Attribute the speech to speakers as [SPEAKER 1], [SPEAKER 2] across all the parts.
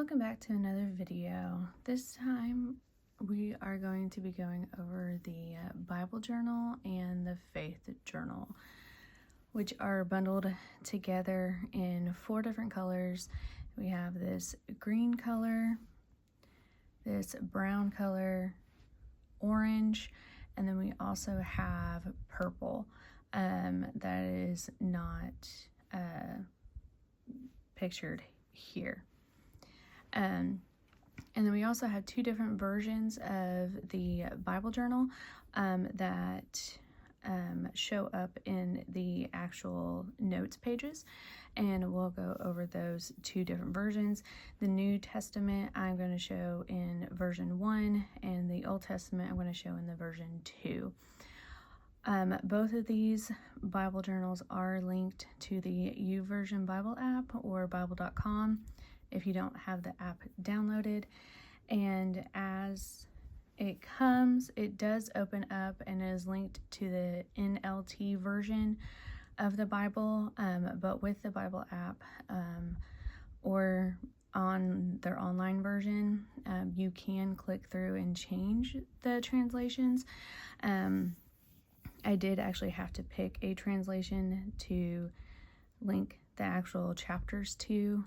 [SPEAKER 1] Welcome back to another video. This time we are going to be going over the Bible journal and the faith journal, which are bundled together in 4 different colors. We have this green color, this brown color, orange, and then we also have purple that is not pictured here. And then we also have 2 different versions of the Bible journal that show up in the actual notes pages, and we'll go over those 2 different versions. The New Testament I'm going to show in version 1, and the Old Testament I'm going to show in the version 2. Both of these Bible journals are linked to the YouVersion Bible app or Bible.com if you don't have the app downloaded. And as it comes, it does open up and is linked to the NLT version of the Bible, but with the Bible app or on their online version, you can click through and change the translations. I did actually have to pick a translation to link the actual chapters to,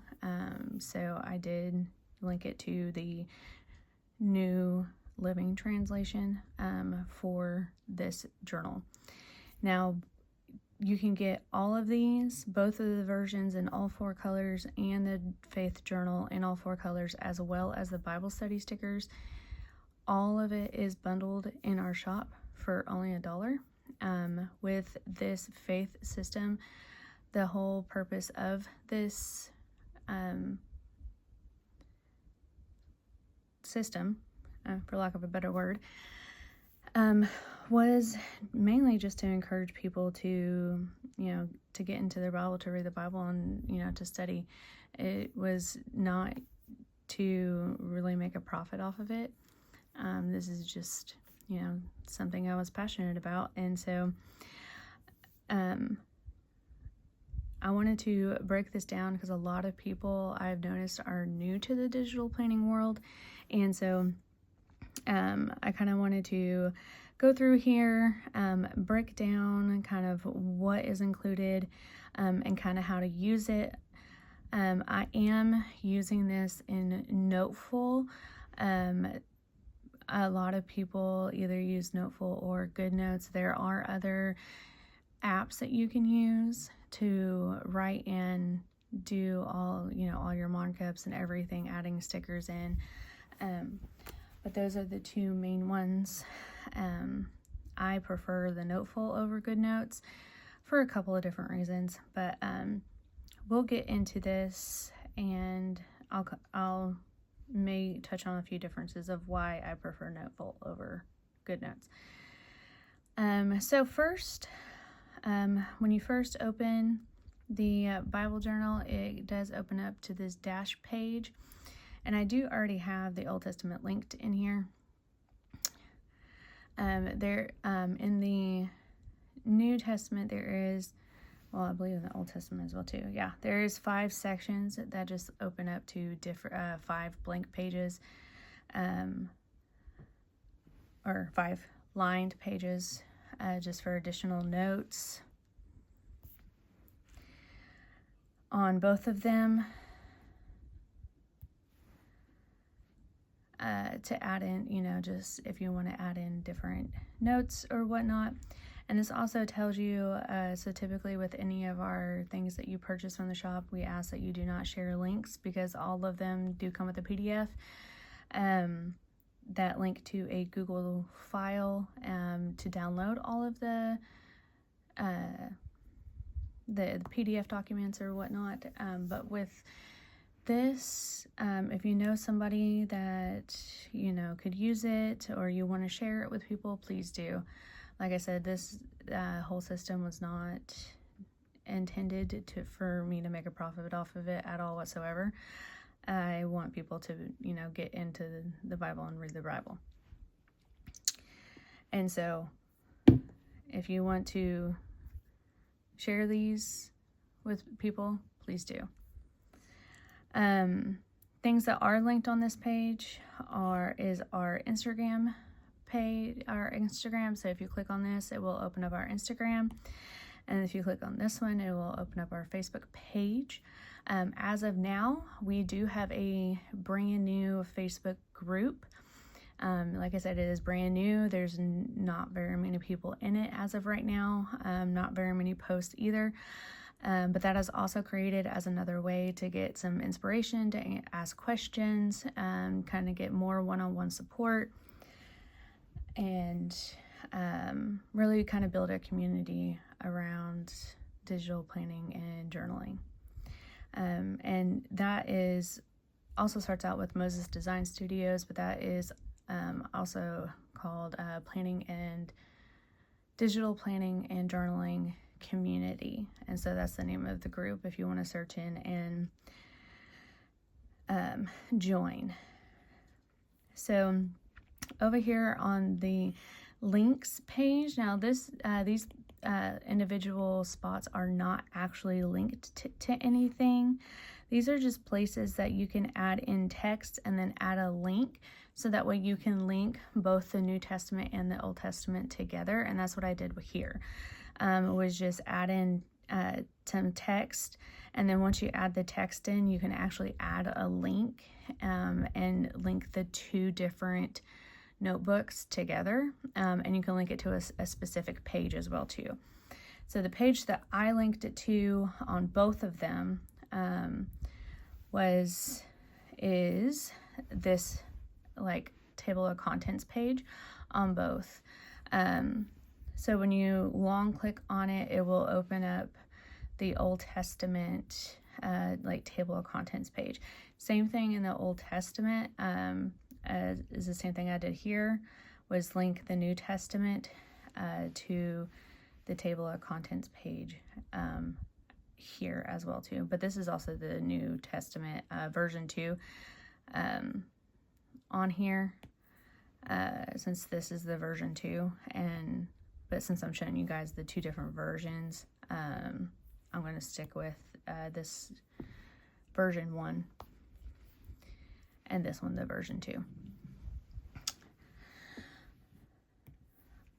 [SPEAKER 1] so I did link it to the New Living Translation for this journal. Now, you can get all of these, both of the versions in all 4 colors, and the Faith Journal in all 4 colors, as well as the Bible study stickers. All of it is bundled in our shop for only $1. With this faith system, the whole purpose of this system, for lack of a better word, was mainly just to encourage people to, to get into their Bible, to read the Bible, and, to study. It was not to really make a profit off of it. This is just, something I was passionate about. And so, I wanted to break this down because a lot of people I've noticed are new to the digital planning world. And so I kind of wanted to go through here, break down kind of what is included and kind of how to use it. I am using this in Noteful. A lot of people either use Noteful or GoodNotes. There are other apps that you can use to write and do all your markups and everything, adding stickers in. But those are the 2 main ones. I prefer the Noteful over GoodNotes for a couple of different reasons, but we'll get into this, and I'll may touch on a few differences of why I prefer Noteful over GoodNotes. So first, when you first open the Bible journal, it does open up to this dash page, and I do already have the Old Testament linked in here. There in the New Testament there is, well, I believe in the Old Testament as well too. Yeah, there is 5 sections that just open up to different 5 blank pages, or 5 lined pages, just for additional notes on both of them, to add in, just if you want to add in different notes or whatnot. And this also tells you, so typically with any of our things that you purchase from the shop, we ask that you do not share links, because all of them do come with a PDF that link to a Google file to download all of the PDF documents or whatnot. But with this, if you know somebody that could use it, or you want to share it with people, please do. Like I said, this whole system was not intended for me to make a profit off of it at all whatsoever. I want people to get into the Bible and read the Bible. And so if you want to share these with people, please do. Things that are linked on this page is our Instagram page, our Instagram. So if you click on this, it will open up our Instagram. And if you click on this one, it will open up our Facebook page. As of now, we do have a brand new Facebook group. Like I said, it is brand new. There's not very many people in it as of right now. Not very many posts either. But that is also created as another way to get some inspiration, to ask questions, kind of get more one-on-one support, and really kind of build a community around digital planning and journaling. And that is also starts out with Moses Design Studios, but that is also called Planning and Digital Planning and Journaling Community. And so that's the name of the group if you want to search in and join. So over here on the links page, now these individual spots are not actually linked to anything. These are just places that you can add in text and then add a link, so that way you can link both the New Testament and the Old Testament together. And that's what I did here. Was just add in some text, and then once you add the text in, you can actually add a link and link the two different notebooks together, and you can link it to a specific page as well too. So the page that I linked it to on both of them is this like table of contents page on both. So when you long click on it, it will open up the Old Testament like table of contents page. Same thing in the Old Testament. Is the same thing I did here, was link the New Testament to the table of contents page here as well too. But this is also the New Testament version 2 on here, since this is the version 2, but since I'm showing you guys the two different versions, I'm going to stick with this version 1 and this one, the version 2.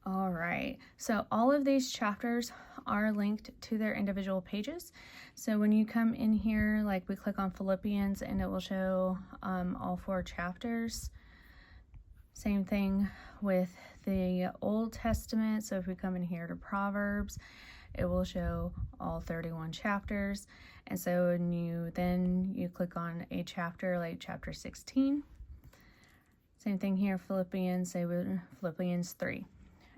[SPEAKER 1] All right, so all of these chapters are linked to their individual pages. So when you come in here, like we click on Philippians, and it will show all 4 chapters. Same thing with the Old Testament. So if we come in here to Proverbs, it will show all 31 chapters. And so when you click on a chapter like chapter 16, same thing here, Philippians, say with Philippians 3.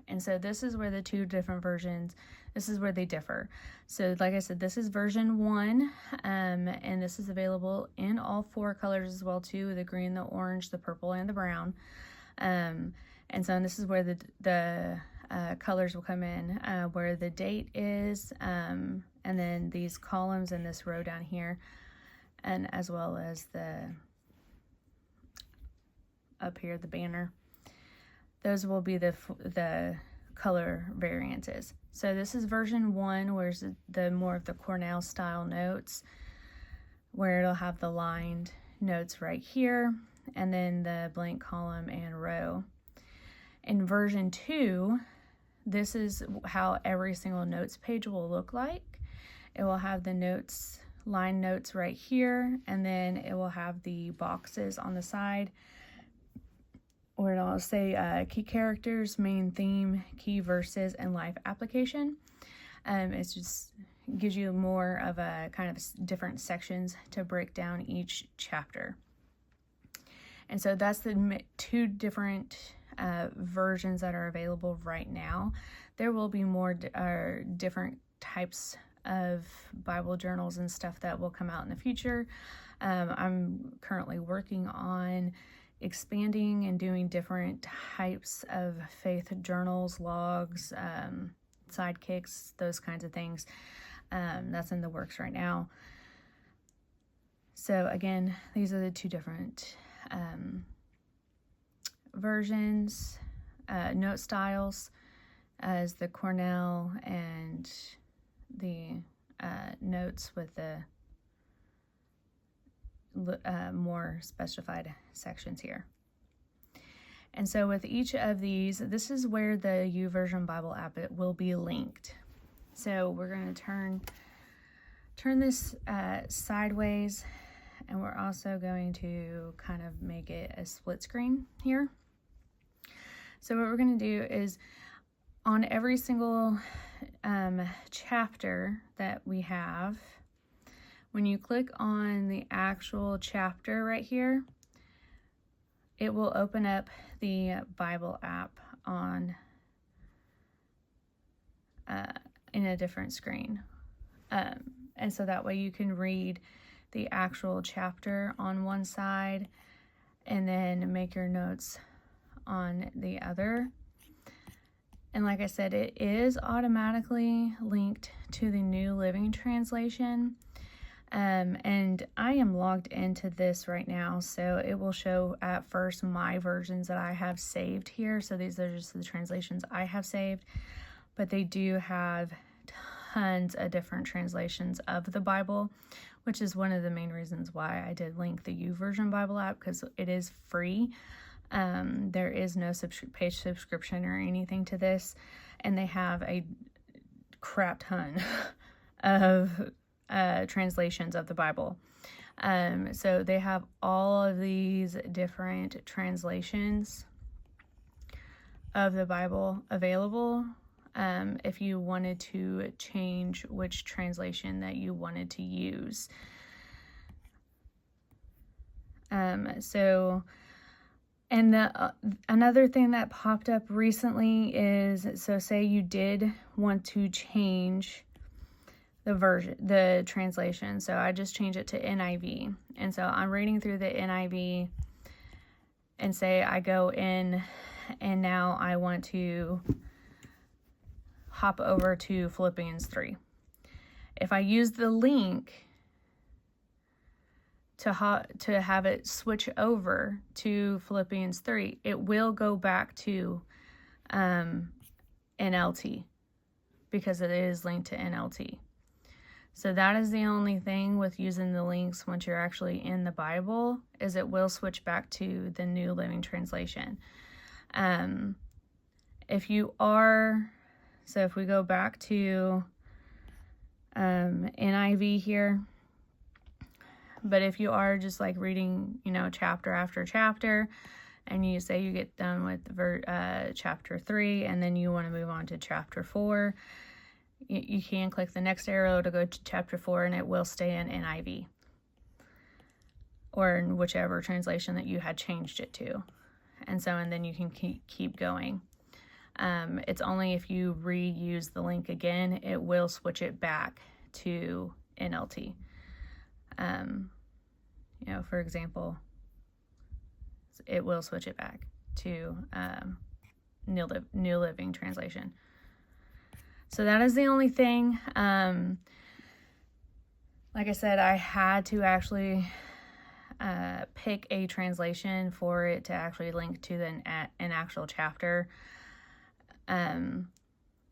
[SPEAKER 1] And so this is where the two different versions, this is where they differ. So like I said, this is version 1, and this is available in all 4 colors as well too, the green, the orange, the purple, and the brown. And so this is where the colors will come in, where the date is, and then these columns in this row down here, and as well as up here, the banner. Those will be the color variances. So this is version 1, where's the more of the Cornell style notes, where it'll have the lined notes right here, and then the blank column and row. In version 2, this is how every single notes page will look like. It will have the notes, line notes right here, and then it will have the boxes on the side where it'll say key characters, main theme, key verses, and life application. It just gives you more of a kind of different sections to break down each chapter. And so that's the 2 different versions that are available right now. There will be more different types of Bible journals and stuff that will come out in the future. I'm currently working on expanding and doing different types of faith journals, logs, sidekicks, those kinds of things. That's in the works right now. So again, these are the 2 different versions, note styles, as the Cornell and the notes with the more specified sections here. And so with each of these, this is where the YouVersion Bible app will be linked. So we're going to turn this sideways, and we're also going to kind of make it a split screen here. So what we're going to do is on every single chapter that we have, when you click on the actual chapter right here, it will open up the Bible app on in a different screen. And so that way you can read the actual chapter on one side and then make your notes on the other. And like I said, it is automatically linked to the New Living Translation. And I am logged into this right now, so it will show at first my versions that I have saved here. So these are just the translations I have saved, but they do have tons of different translations of the Bible, which is one of the main reasons why I did link the YouVersion Bible app, because it is free. There is no page subscription or anything to this, and they have a crap ton of translations of the Bible. So they have all of these different translations of the Bible available if you wanted to change which translation that you wanted to use. And another thing that popped up recently is, so say you did want to change the translation. So I just changed it to NIV. And so I'm reading through the NIV, and say I go in and now I want to hop over to Philippians 3. If I use the link to have it switch over to Philippians 3, it will go back to NLT, because it is linked to NLT. So that is the only thing with using the links once you're actually in the Bible, is it will switch back to the New Living Translation. If we go back to NIV here, but if you are just like reading, chapter after chapter, and you say you get done with chapter 3, and then you want to move on to chapter 4, you can click the next arrow to go to chapter 4, and it will stay in NIV, or in whichever translation that you had changed it to. And then you can keep going. It's only if you reuse the link again, it will switch it back to NLT. For example, it will switch it back to New Living Translation. So that is the only thing. Like I said, I had to actually pick a translation for it to actually link to an actual chapter.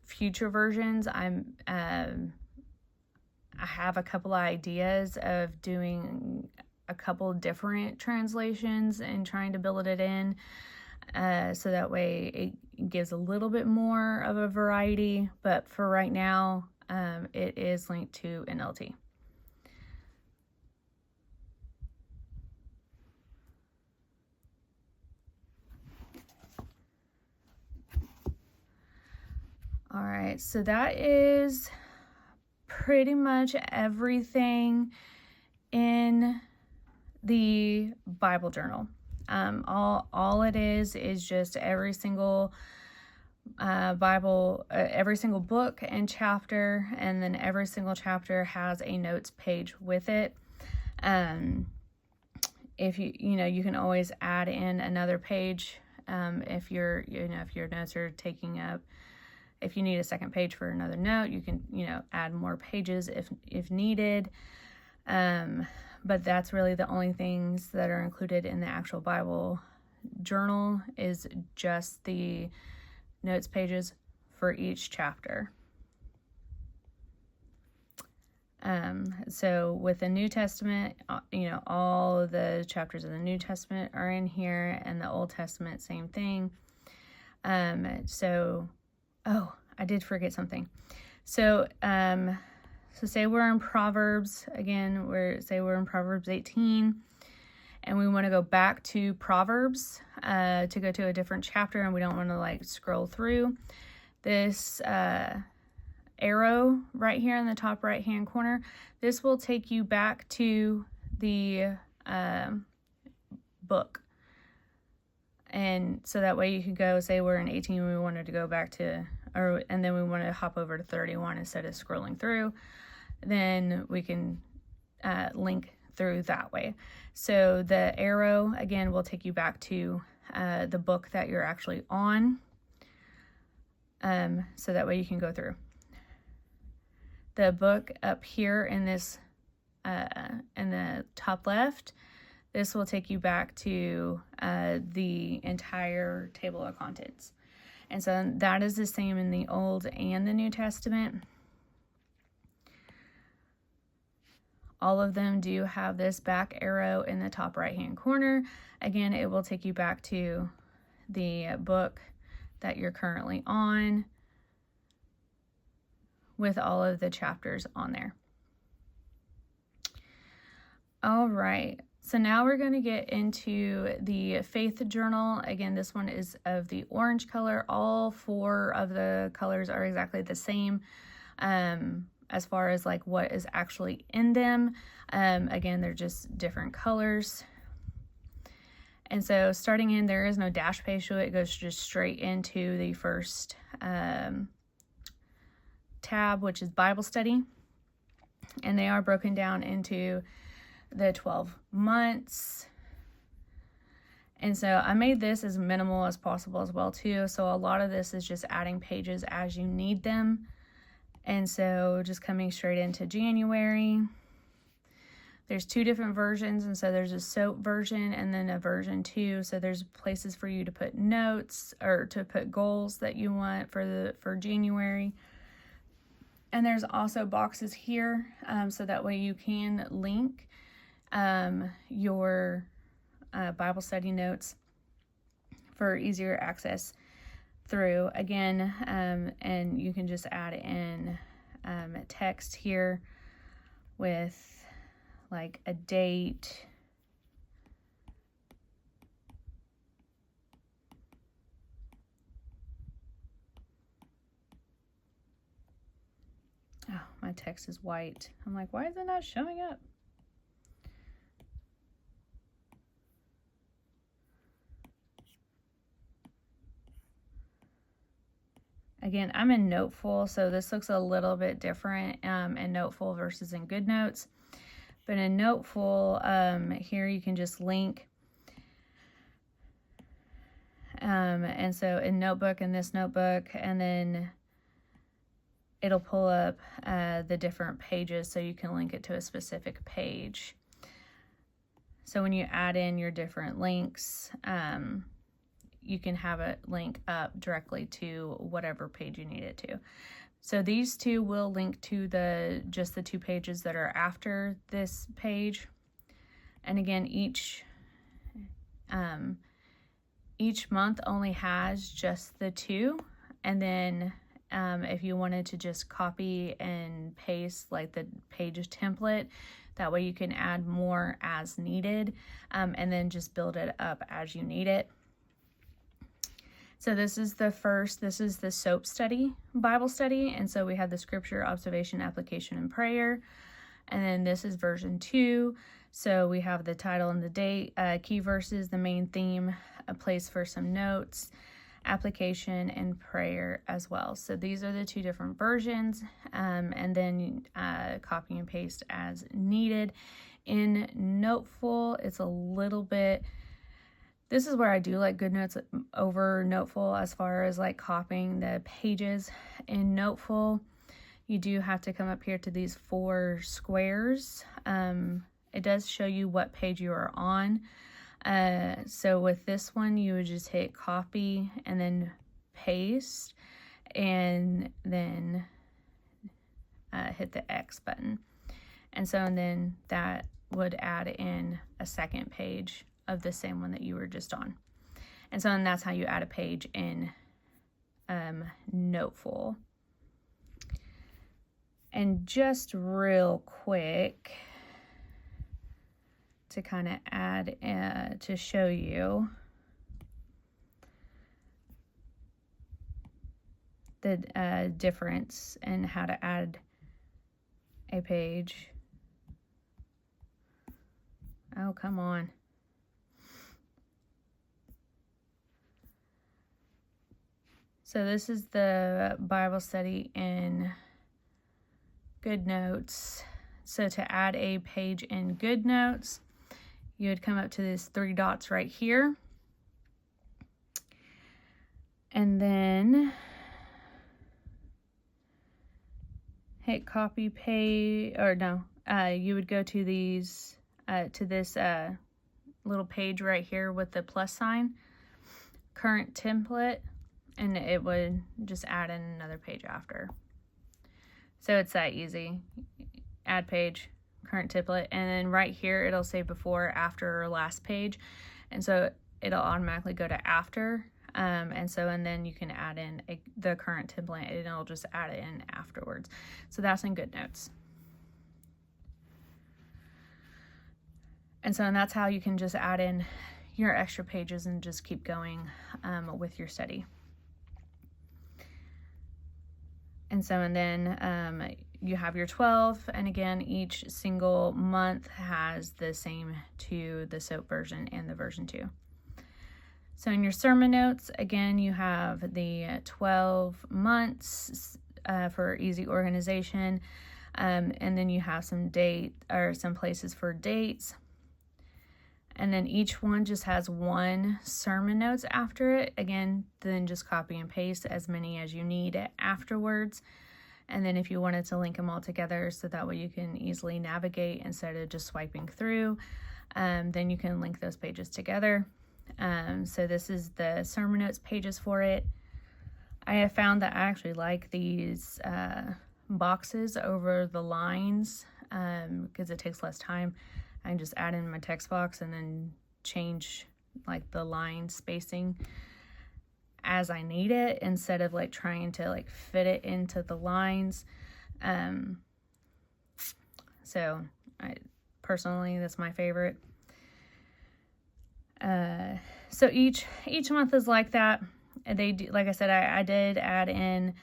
[SPEAKER 1] Future versions, I have a couple of ideas of doing a couple different translations and trying to build it in, so that way it gives a little bit more of a variety. But for right now, it is linked to NLT. All right, so that is pretty much everything in the Bible journal. All it is just every single every single book and chapter, and then every single chapter has a notes page with it. If you can always add in another page if your notes are taking up. If you need a second page for another note, you can, add more pages if needed. But that's really the only things that are included in the actual Bible journal, is just the notes pages for each chapter. So with the New Testament, all the chapters of the New Testament are in here, and the Old Testament, same thing. I did forget something. So say we're in Proverbs again. We're in Proverbs 18, and we want to go back to Proverbs to go to a different chapter, and we don't want to scroll through this. Arrow right here in the top right hand corner, this will take you back to the book, and so that way you can go, say we're in 18, we wanted to go back to, and then we want to hop over to 31 instead of scrolling through, then we can link through that way. So the arrow again will take you back to the book that you're actually on, so that way you can go through. The book up here in this, in the top left, this will take you back to the entire table of contents. And so that is the same in the Old and the New Testament. All of them do have this back arrow in the top right-hand corner. Again, it will take you back to the book that you're currently on, with all of the chapters on there. All right, so now we're going to get into the faith journal. Again, this one is of the orange color. All 4 of the colors are exactly the same as far as what is actually in them. Again, they're just different colors. And so starting in, there is no dash page to it. It goes just straight into the first tab, which is Bible study, and they are broken down into the 12 months. And so I made this as minimal as possible as well too, so a lot of this is just adding pages as you need them. And so just coming straight into January, there's 2 different versions, and so there's a SOAP version and then a version 2. So there's places for you to put notes or to put goals that you want for January. And there's also boxes here, so that way you can link your Bible study notes for easier access through. Again, and you can just add in text here with a date. Oh, my text is white. I'm like, why is it not showing up? Again, I'm in Noteful, so this looks a little bit different in Noteful versus in GoodNotes. But in Noteful, here you can just link. And so in Notebook, in this notebook, and then it'll pull up the different pages so you can link it to a specific page. So when you add in your different links, you can have it link up directly to whatever page you need it to. So these 2 will link to just the 2 pages that are after this page. And again, each month only has just the 2, and then if you wanted to just copy and paste the page template, that way you can add more as needed, and then just build it up as you need it. So this is the SOAP study, Bible study, and so we have the scripture, observation, application, and prayer. And then this is version 2. So we have the title and the date, key verses, the main theme, a place for some notes, application, and prayer as well. So these are the 2 different versions, and then copy and paste as needed. In Noteful, it's a little bit, this is where I do like GoodNotes over Noteful as far as copying the pages. In Noteful, you do have to come up here to these 4 squares. It does show you what page you are on. So with this one, you would just hit copy and then paste, and then hit the X button. And then that would add in a second page of the same one that you were just on. And that's how you add a page in Noteful. And just real quick, to kind of add, to show you the difference in how to add a page. Oh, come on. So this is the Bible study in GoodNotes. So to add a page in GoodNotes, you would come up to these 3 dots right here. And then hit copy page, or no, you would go to these, to this little page right here with the plus sign, current template, and it would just add in another page after. So it's that easy. Add page, current template, and then right here it'll say before, after, or last page, and so it'll automatically go to after, and then you can add in the current template, and it'll just add it in afterwards. So that's in GoodNotes. And that's how you can just add in your extra pages and just keep going with your study. And then you have your 12, and again, each single month has the same to the SOAP version and the version 2. So in your sermon notes, again, you have the 12 months for easy organization, and then you have some places for dates. And then each one just has one sermon notes after it. Again, then just copy and paste as many as you need afterwards. And then if you wanted to link them all together so that way you can easily navigate instead of just swiping through, then you can link those pages together. So this is the sermon notes pages for it. I have found that I actually like these boxes over the lines because it takes less time. I can just add in my text box and then change like the line spacing as I need it instead of like trying to like fit it into the lines. So personally, that's my favorite. So each month is like that. They do, like I said, I did add in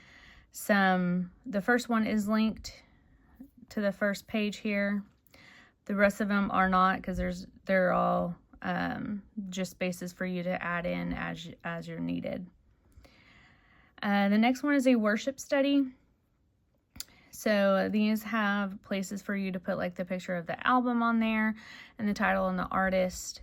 [SPEAKER 1] some. The first one is linked to the first page here. The rest of them are not, because they're all just spaces for you to add in as you're needed. The next one is a worship study. So these have places for you to put like the picture of the album on there and the title and the artist.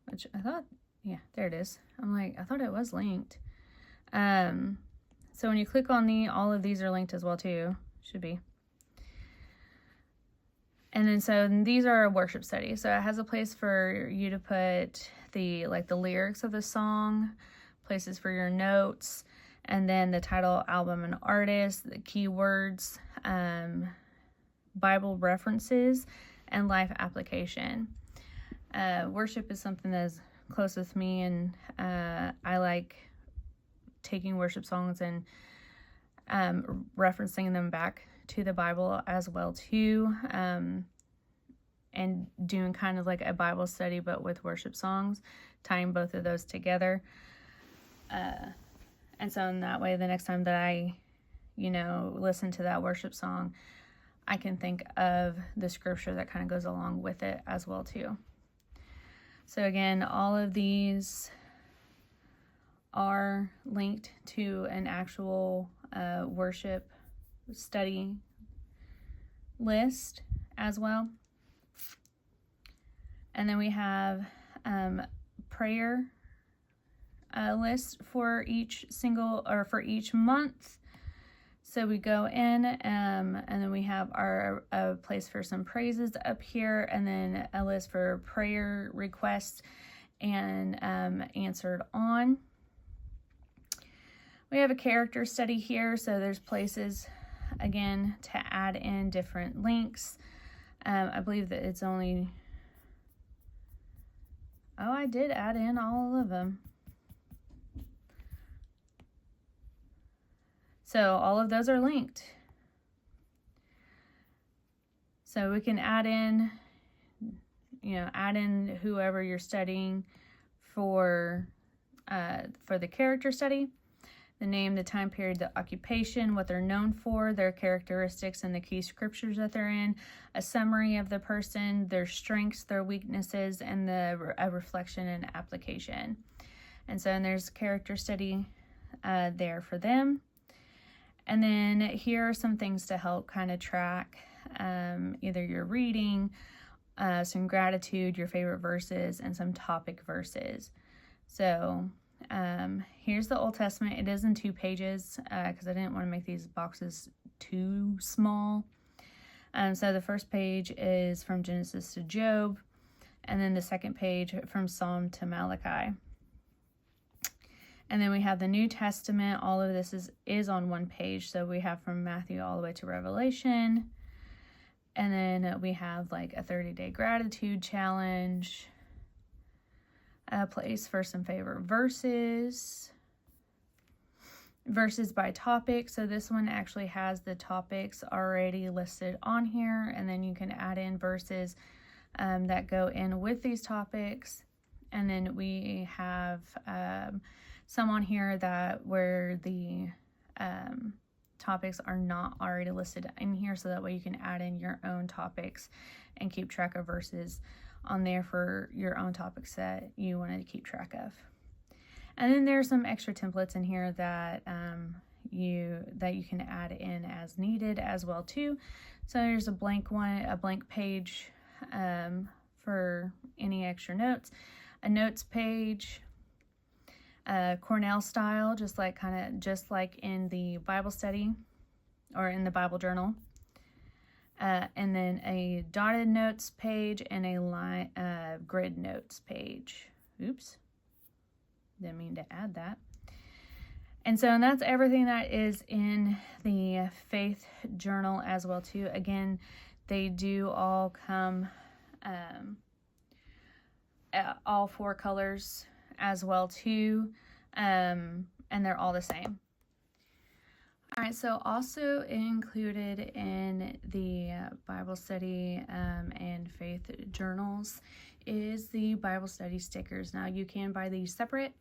[SPEAKER 1] Which I thought, yeah, there it is. I'm like, I thought it was linked. So when you click on all of these are linked as well too. Should be. And then these are a worship study. So it has a place for you to put the lyrics of the song, places for your notes, and then the title, album, and artist, the keywords, Bible references, and life application. Worship is something that's close with me, and I like taking worship songs and referencing them back to the Bible as well too, and doing kind of like a Bible study but with worship songs, tying both of those together. And so in that way, the next time that I listen to that worship song, I can think of the scripture that kind of goes along with it as well too. So again, all of these are linked to an actual worship study list as well. And then we have prayer list for each month. So we go in and then we have a place for some praises up here, and then a list for prayer requests and answered on. We have a character study here, so there's places, again, to add in different links. I believe that it's only... Oh, I did add in all of them. So all of those are linked. So we can add in, add in whoever you're studying for the character study, the name, the time period, the occupation, what they're known for, their characteristics and the key scriptures that they're in, a summary of the person, their strengths, their weaknesses, and a reflection and application. And so there's character study there for them. And then here are some things to help kind of track either your reading, some gratitude, your favorite verses, and some topic verses. So here's the Old Testament. It is in 2 pages because I didn't want to make these boxes too small. So the first page is from Genesis to Job, and then the second page from Psalm to Malachi. And then we have the New Testament. All of this is on 1 page. So we have from Matthew all the way to Revelation. And then we have like a 30-day gratitude challenge, a place for some favorite verses by topic. So this one actually has the topics already listed on here. And then you can add in verses that go in with these topics. And then we have some on here where the topics are not already listed in here, so that way you can add in your own topics and keep track of verses on there for your own topics that you wanted to keep track of. And then there's some extra templates in here that you can add in as needed as well too. So there's a blank page for any extra notes, a notes page, Cornell style, just like in the Bible study or in the Bible journal, and then a dotted notes page and a grid notes page. Oops, didn't mean to add that. And that's everything that is in the faith journal as well too. Again, they do all come all 4 colors as well too, and they're all the same. All right, so also included in the Bible study and faith journals is the Bible study stickers. Now you can buy these separate,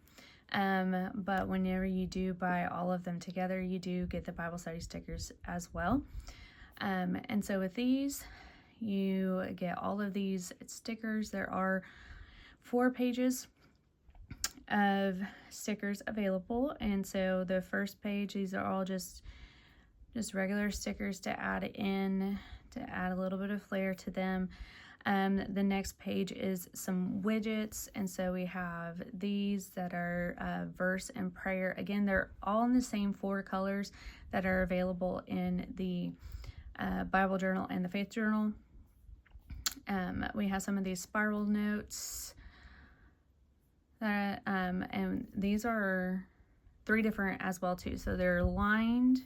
[SPEAKER 1] but whenever you do buy all of them together, you do get the Bible study stickers as well. And so with these, you get all of these stickers. There are 4 pages of stickers available, and so the first page, these are all just regular stickers to add a little bit of flair to them. The next page is some widgets, and so we have these that are verse and prayer. Again, they're all in the same 4 colors that are available in the Bible journal and the faith journal. We have some of these spiral notes. And these are 3 different as well too. So they're lined,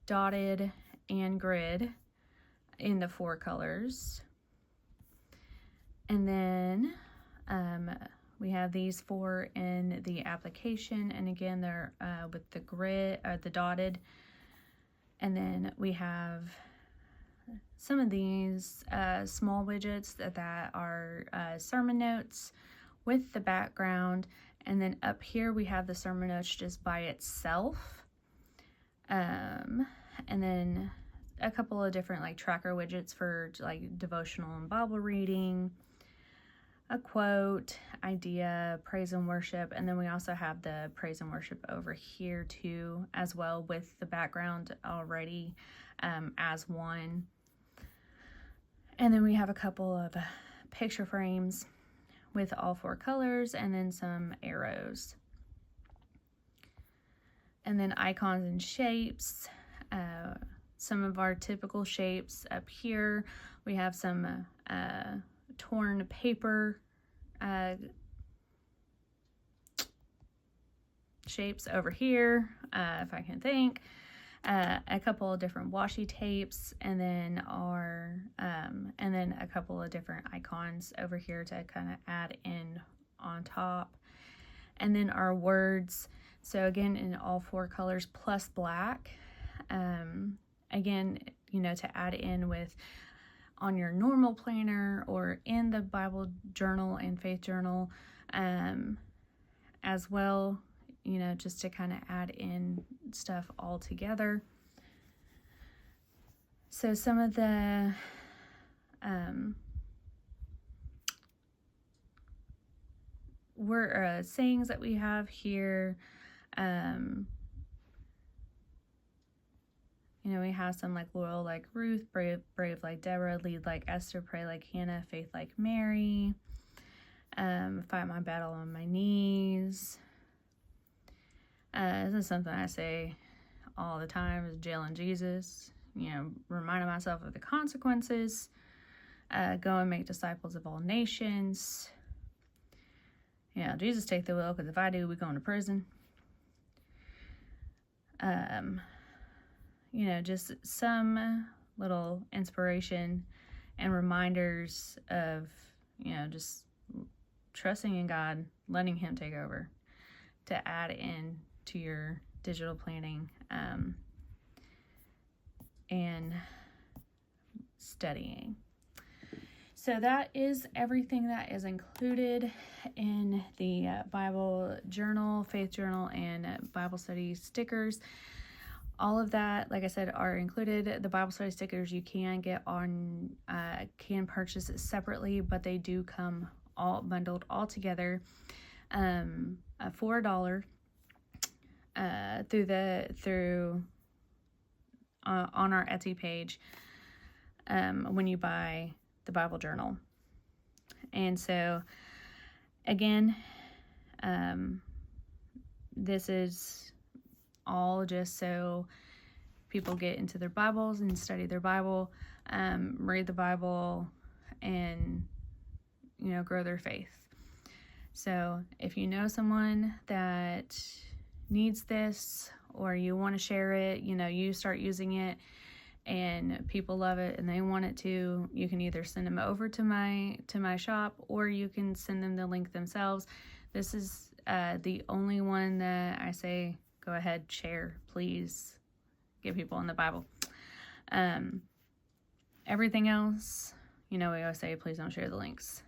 [SPEAKER 1] dotted, and grid in the 4 colors. And then we have these 4 in the application, and again they're with the grid or the dotted. And then we have some of these small widgets that are sermon notes with the background, and then up here we have the sermon notes just by itself, and then a couple of different like tracker widgets for like devotional and Bible reading, a quote, idea, praise and worship, and then we also have the praise and worship over here too as well, with the background already as one. And then we have a couple of picture frames with all 4 colors, and then some arrows. And then icons and shapes, some of our typical shapes up here. We have some torn shapes over here, if I can think. A couple of different washi tapes, and then a couple of different icons over here to kind of add in on top. And then our words, so again in all 4 colors plus black. Again, you know, to add in with on your normal planner or in the Bible journal and faith journal, as well, you know, just to kind of add in stuff all together. So some of the sayings that we have here, you know, we have some like loyal like Ruth, brave like Deborah, lead like Esther, pray like Hannah, faith like Mary, fight my battle on my knees. This is something I say all the time, is jailing Jesus, you know, reminding myself of the consequences, go and make disciples of all nations. You know, Jesus take the wheel, because if I do, we going to prison. You know, just some little inspiration and reminders of, you know, just trusting in God, letting Him take over, to add in to your digital planning and studying. So that is everything that is included in the Bible journal, faith journal, and Bible study stickers. All of that, like I said, are included. The Bible study stickers you can get can purchase separately, but they do come all bundled all together for $1 on our Etsy page when you buy the Bible journal. And so again, this is all just so people get into their Bibles and study their Bible, read the Bible, and, you know, grow their faith. So if you know someone that needs this, or you want to share it, you know, you start using it and people love it and they want it too, you can either send them over to my shop, or you can send them the link themselves. This is the only one that I say, go ahead, share, please, get people in the Bible. Everything else, you know, we always say, please don't share the links.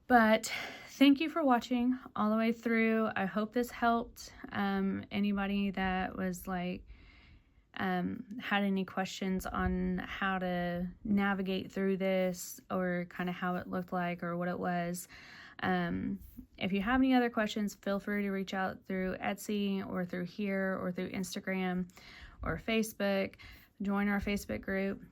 [SPEAKER 1] But thank you for watching all the way through. I hope this helped anybody that was like, had any questions on how to navigate through this, or kind of how it looked like or what it was. If you have any other questions, feel free to reach out through Etsy or through here or through Instagram or Facebook. Join our Facebook group.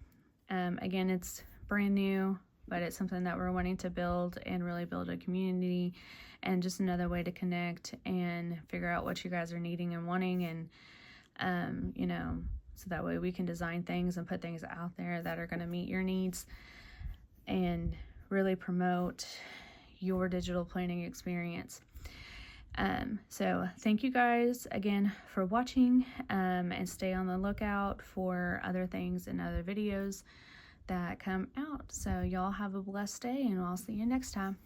[SPEAKER 1] Again, it's brand new, but it's something that we're wanting to build and really build a community, and just another way to connect and figure out what you guys are needing and wanting, and you know, so that way we can design things and put things out there that are going to meet your needs and really promote your digital planning experience. So thank you guys again for watching, and stay on the lookout for other things and other videos that come out. So y'all have a blessed day, and I'll see you next time.